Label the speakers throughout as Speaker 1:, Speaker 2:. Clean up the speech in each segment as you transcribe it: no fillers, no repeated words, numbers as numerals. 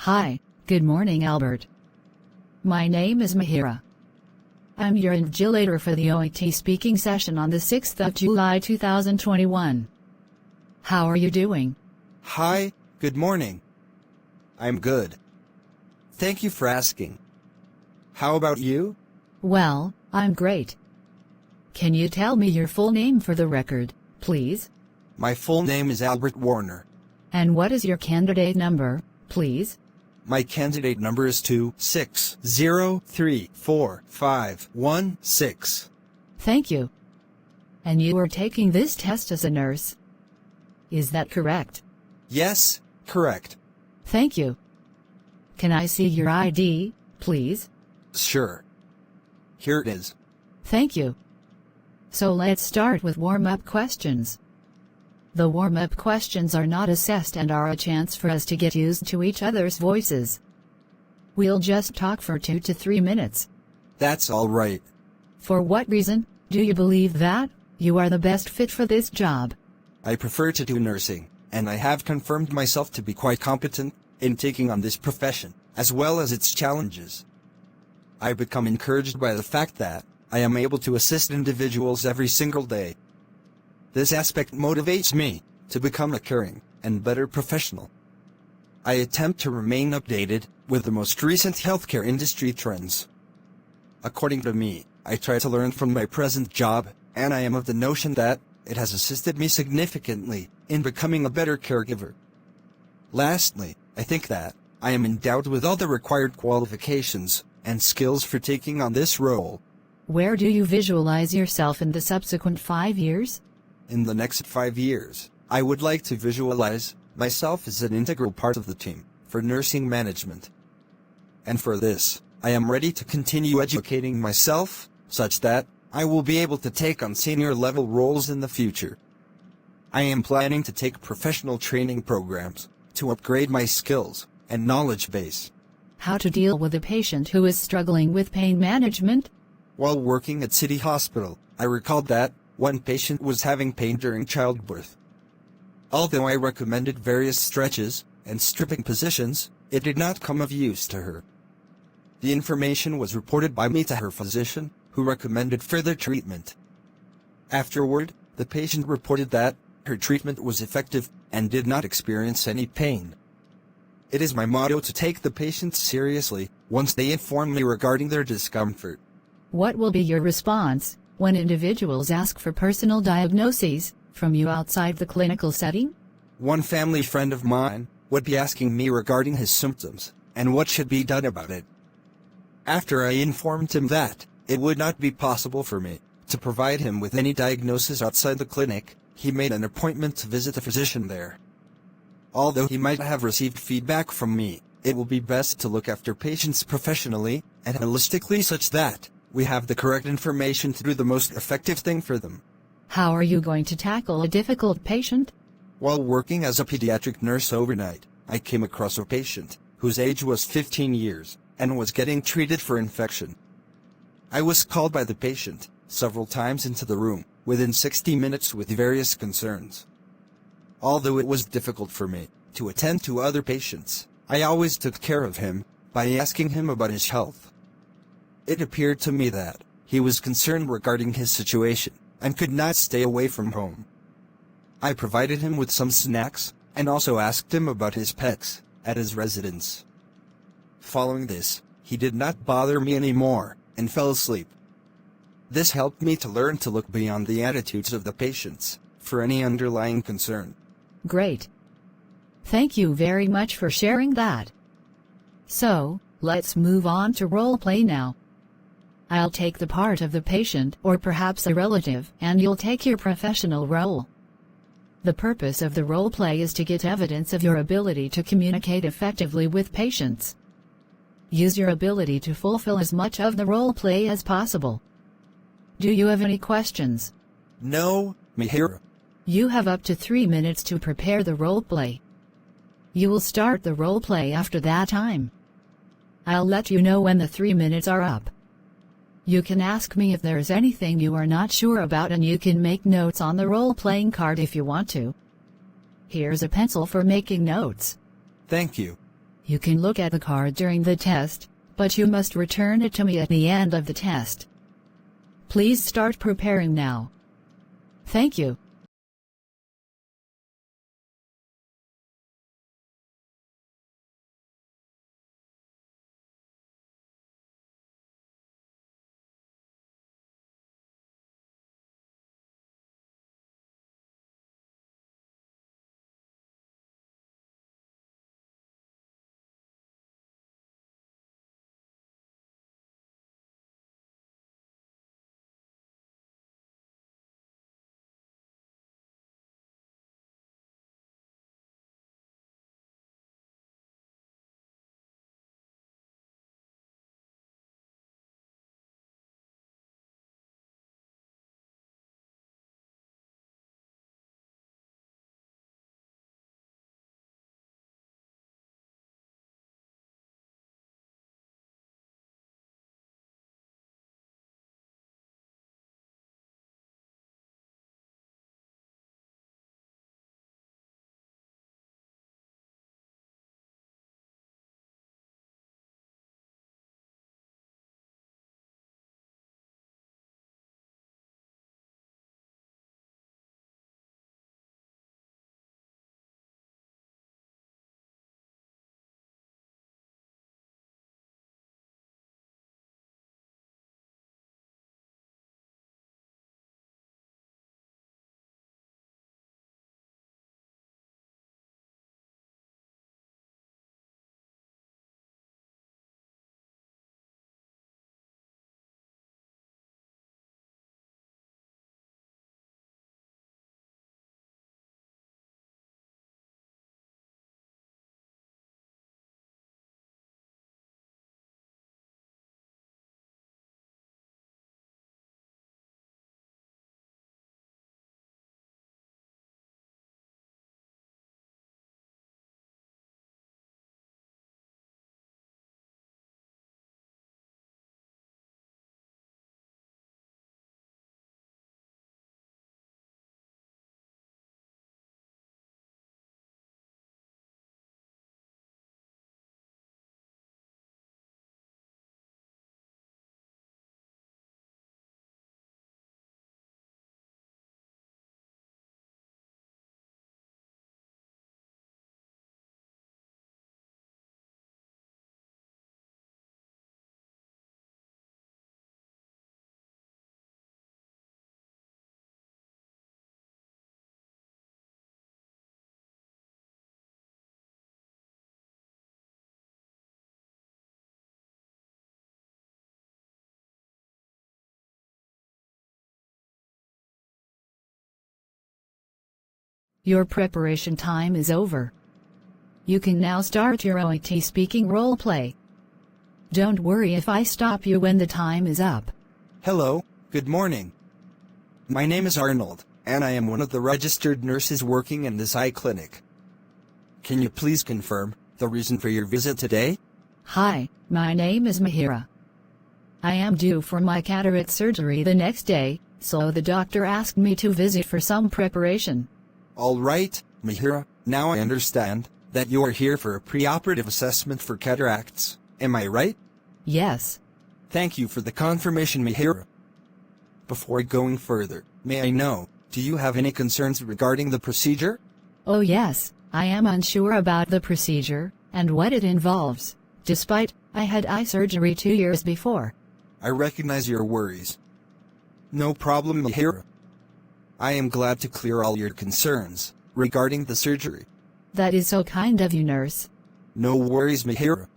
Speaker 1: Hi, good morning, Albert. My name is Mihiraa. I'm your invigilator for the OET-speaking session on the 6th of July 2021. How are you doing?
Speaker 2: Hi, good morning. I'm good. Thank you for asking. How about you?
Speaker 1: Well, I'm great. Can you tell me your full name for the record, please?
Speaker 2: My full name is Albert Warner.
Speaker 1: And what is your candidate number, please?
Speaker 2: My candidate number is 260344516.
Speaker 1: Thank you. And you are taking this test as a nurse? Is that correct?
Speaker 2: Yes, correct.
Speaker 1: Thank you. Can I see your ID, please?
Speaker 2: Sure. Here it is.
Speaker 1: Thank you. So let's start with warm-up questions. The warm-up questions are not assessed and are a chance for us to get used to each other's voices. We'll just talk for 2 to 3 minutes.
Speaker 2: That's all right.
Speaker 1: For what reason do you believe that you are the best fit for this job?
Speaker 2: I prefer to do nursing, and I have confirmed myself to be quite competent in taking on this profession, as well as its challenges. I become encouraged by the fact that I am able to assist individuals every single day. This aspect motivates me to become a caring and better professional. I attempt to remain updated with the most recent healthcare industry trends. According to me, I try to learn from my present job, and I am of the notion that it has assisted me significantly in becoming a better caregiver. Lastly, I think that I am endowed with all the required qualifications and skills for taking on this role.
Speaker 1: Where do you visualize yourself in the subsequent 5 years?
Speaker 2: In the next 5 years, I would like to visualize myself as an integral part of the team for nursing management. And for this, I am ready to continue educating myself, such that I will be able to take on senior level roles in the future. I am planning to take professional training programs to upgrade my skills and knowledge base.
Speaker 1: How to deal with a patient who is struggling with pain management?
Speaker 2: While working at City Hospital, I recalled that one patient was having pain during childbirth. Although I recommended various stretches and stripping positions, it did not come of use to her. The information was reported by me to her physician, who recommended further treatment. Afterward, the patient reported that her treatment was effective and did not experience any pain. It is my motto to take the patients seriously once they inform me regarding their discomfort.
Speaker 1: What will be your response when individuals ask for personal diagnoses from you outside the clinical setting?
Speaker 2: One family friend of mine would be asking me regarding his symptoms and what should be done about it. After I informed him that it would not be possible for me to provide him with any diagnosis outside the clinic, he made an appointment to visit a physician there. Although he might have received feedback from me, it will be best to look after patients professionally and holistically such that we have the correct information to do the most effective thing for them.
Speaker 1: How are you going to tackle a difficult patient?
Speaker 2: While working as a pediatric nurse overnight, I came across a patient whose age was 15 years and was getting treated for infection. I was called by the patient several times into the room within 60 minutes with various concerns. Although it was difficult for me to attend to other patients, I always took care of him by asking him about his health. It appeared to me that he was concerned regarding his situation and could not stay away from home. I provided him with some snacks and also asked him about his pets at his residence. Following this, he did not bother me anymore and fell asleep. This helped me to learn to look beyond the attitudes of the patients for any underlying concern.
Speaker 1: Great. Thank you very much for sharing that. So, let's move on to role play now. I'll take the part of the patient or perhaps a relative, and you'll take your professional role. The purpose of the role play is to get evidence of your ability to communicate effectively with patients. Use your ability to fulfill as much of the role play as possible. Do you have any questions?
Speaker 2: No, Mihiraa.
Speaker 1: You have up to 3 minutes to prepare the role play. You will start the role play after that time. I'll let you know when the 3 minutes are up. You can ask me if there's anything you are not sure about, and you can make notes on the role-playing card if you want to. Here's a pencil for making notes.
Speaker 2: Thank you.
Speaker 1: You can look at the card during the test, but you must return it to me at the end of the test. Please start preparing now. Thank you. Your preparation time is over. You can now start your OET-speaking role play. Don't worry if I stop you when the time is up.
Speaker 2: Hello, good morning. My name is Arnold, and I am one of the registered nurses working in this eye clinic. Can you please confirm the reason for your visit today?
Speaker 1: Hi, my name is Mihiraa. I am due for my cataract surgery the next day, so the doctor asked me to visit for some preparation.
Speaker 2: All right, Mihiraa, now I understand that you are here for a preoperative assessment for cataracts. Am I right?
Speaker 1: Yes.
Speaker 2: Thank you for the confirmation, Mihiraa. Before going further, may I know, do you have any concerns regarding the procedure?
Speaker 1: Oh yes, I am unsure about the procedure and what it involves, despite I had eye surgery 2 years before.
Speaker 2: I recognize your worries. No problem, Mihiraa. I am glad to clear all your concerns regarding the surgery.
Speaker 1: That is so kind of you, nurse.
Speaker 2: No worries, Mihiraa.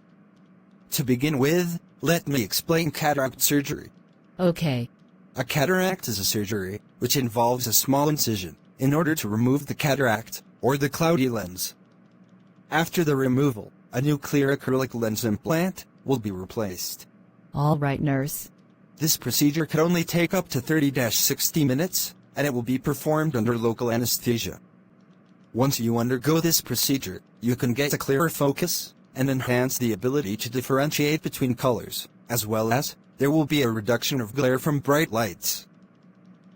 Speaker 2: To begin with, let me explain cataract surgery.
Speaker 1: Okay.
Speaker 2: A cataract is a surgery which involves a small incision in order to remove the cataract or the cloudy lens. After the removal, a new clear acrylic lens implant will be replaced.
Speaker 1: All right, nurse.
Speaker 2: This procedure can only take up to 30-60 minutes, and it will be performed under local anesthesia. Once you undergo this procedure, you can get a clearer focus and enhance the ability to differentiate between colors, as well as there will be a reduction of glare from bright lights.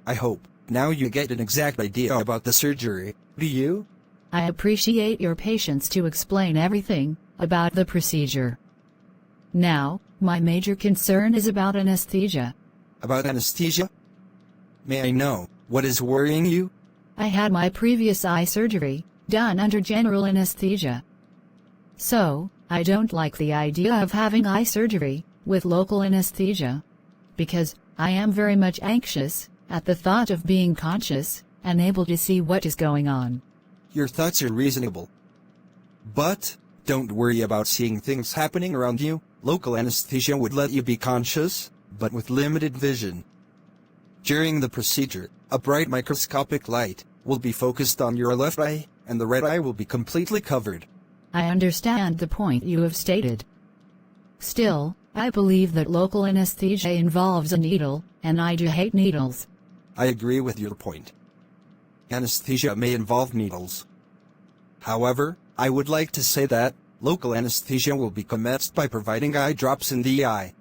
Speaker 2: I hope now you get an exact idea about the surgery, do you?
Speaker 1: I appreciate your patience to explain everything, about the procedure. Now, my major concern is about anesthesia.
Speaker 2: About anesthesia? May I know what is worrying you?
Speaker 1: I had my previous eye surgery done under general anesthesia. So, I don't like the idea of having eye surgery with local anesthesia, because I am very much anxious at the thought of being conscious and able to see what is going on.
Speaker 2: Your thoughts are reasonable. But don't worry about seeing things happening around you. Local anesthesia would let you be conscious, but with limited vision. During the procedure, a bright microscopic light will be focused on your left eye, and the right eye will be completely covered.
Speaker 1: I understand the point you have stated. Still, I believe that local anesthesia involves a needle, and I do hate needles.
Speaker 2: I agree with your point. Anesthesia may involve needles. However, I would like to say that local anesthesia will be commenced by providing eye drops in the eye.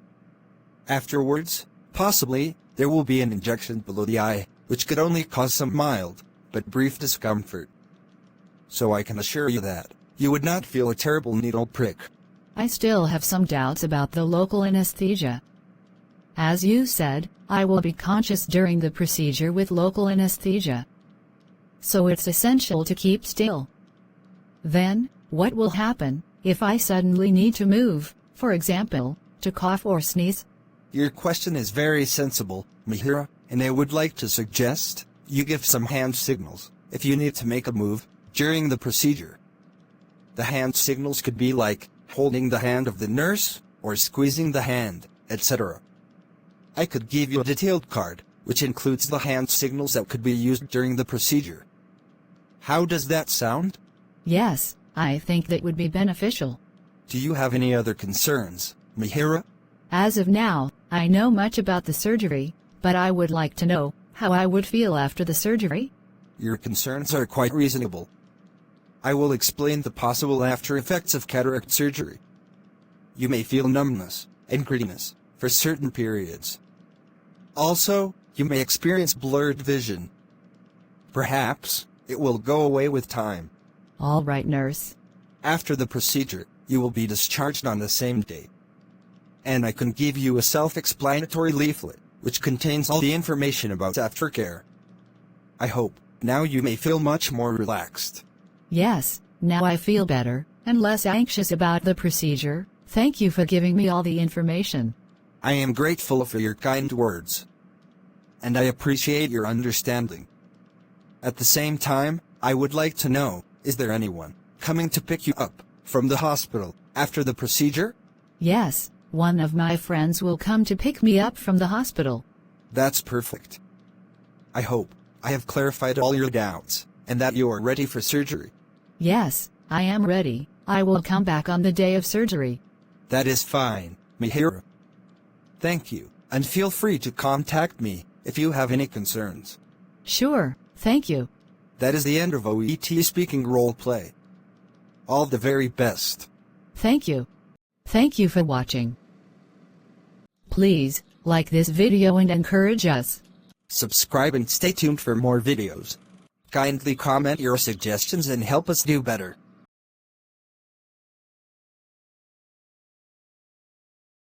Speaker 2: Afterwards, possibly, there will be an injection below the eye, which could only cause some mild, but brief discomfort. So I can assure you that you would not feel a terrible needle prick.
Speaker 1: I still have some doubts about the local anesthesia. As you said, I will be conscious during the procedure with local anesthesia. So it's essential to keep still. Then, what will happen if I suddenly need to move, for example, to cough or sneeze?
Speaker 2: Your question is very sensible, Mihiraa, and I would like to suggest you give some hand signals if you need to make a move during the procedure. The hand signals could be like holding the hand of the nurse or squeezing the hand, etc. I could give you a detailed card, which includes the hand signals that could be used during the procedure. How does that sound?
Speaker 1: Yes, I think that would be beneficial.
Speaker 2: Do you have any other concerns, Mihiraa?
Speaker 1: As of now, I know much about the surgery, but I would like to know how I would feel after the surgery.
Speaker 2: Your concerns are quite reasonable. I will explain the possible after effects of cataract surgery. You may feel numbness and grittiness for certain periods. Also, you may experience blurred vision. Perhaps it will go away with time.
Speaker 1: All right, nurse.
Speaker 2: After the procedure, you will be discharged on the same day. And I can give you a self-explanatory leaflet, which contains all the information about aftercare. I hope now you may feel much more relaxed.
Speaker 1: Yes, now I feel better, and less anxious about the procedure. Thank you for giving me all the information.
Speaker 2: I am grateful for your kind words. And I appreciate your understanding. At the same time, I would like to know, is there anyone coming to pick you up from the hospital after the procedure?
Speaker 1: Yes, one of my friends will come to pick me up from the hospital.
Speaker 2: That's perfect. I hope I have clarified all your doubts, and that you are ready for surgery.
Speaker 1: Yes, I am ready. I will come back on the day of surgery.
Speaker 2: That is fine, Mihiraa. Thank you, and feel free to contact me if you have any concerns.
Speaker 1: Sure, thank you.
Speaker 2: That is the end of OET-speaking roleplay. All the very best.
Speaker 1: Thank you. Thank you for watching. Please, like this video and encourage us.
Speaker 2: Subscribe and stay tuned for more videos. Kindly comment your suggestions and help us do better.